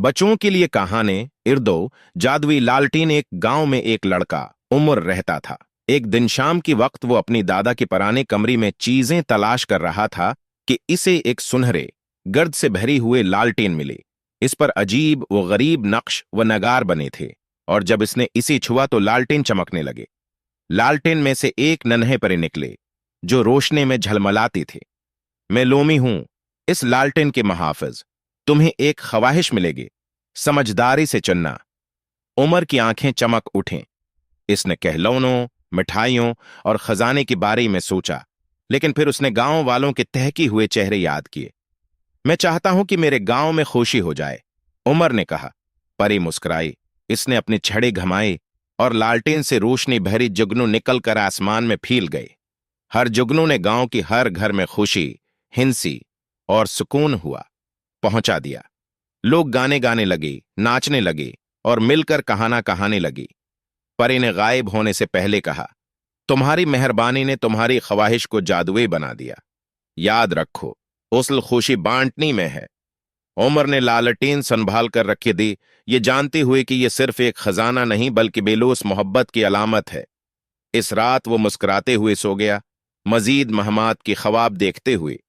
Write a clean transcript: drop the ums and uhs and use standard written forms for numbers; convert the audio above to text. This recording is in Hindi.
बच्चों के लिए कहानी इर्दो जादुई लालटेन। एक गांव में एक लड़का उमर रहता था। एक दिन शाम की वक्त वो अपनी दादा के पुराने कमरे में चीजें तलाश कर रहा था कि इसे एक सुनहरे गर्द से भरी हुए लालटेन मिली। इस पर अजीब व गरीब नक्श व नगार बने थे और जब इसने इसे छुआ तो लालटेन चमकने लगे। लालटेन में से एक नन्हे परे निकले जो रोशनी में झलमलाते थे। मैं लोमी हूं, इस लालटेन के मुहाफिज। तुम्हें एक ख्वाहिश मिलेगी, समझदारी से चुनना। उमर की आंखें चमक उठें। इसने खिलौनों, मिठाइयों और खजाने के बारे में सोचा, लेकिन फिर उसने गांव वालों के तहकी हुए चेहरे याद किए। मैं चाहता हूं कि मेरे गांव में खुशी हो जाए, उमर ने कहा। परी मुस्कुराई। इसने अपने छड़े घमाए और लालटेन से रोशनी भरी जुगनू निकलकर आसमान में फैल गई। हर जुगनू ने गांव की हर घर में खुशी, हिंसी और सुकून हुआ पहुंचा दिया। लोग गाने गाने लगे, नाचने लगे और मिलकर कहाना कहाने लगी। परी ने गायब होने से पहले कहा, तुम्हारी मेहरबानी ने तुम्हारी ख्वाहिश को जादुई बना दिया। याद रखो, उसल खुशी बांटनी में है। उमर ने लालटेन संभाल कर रखी दी, ये जानते हुए कि यह सिर्फ एक खजाना नहीं बल्कि बेलूस मोहब्बत की अलामत है। इस रात वो मुस्कुराते हुए सो गया, मजीद महमाद की ख्वाब देखते हुए।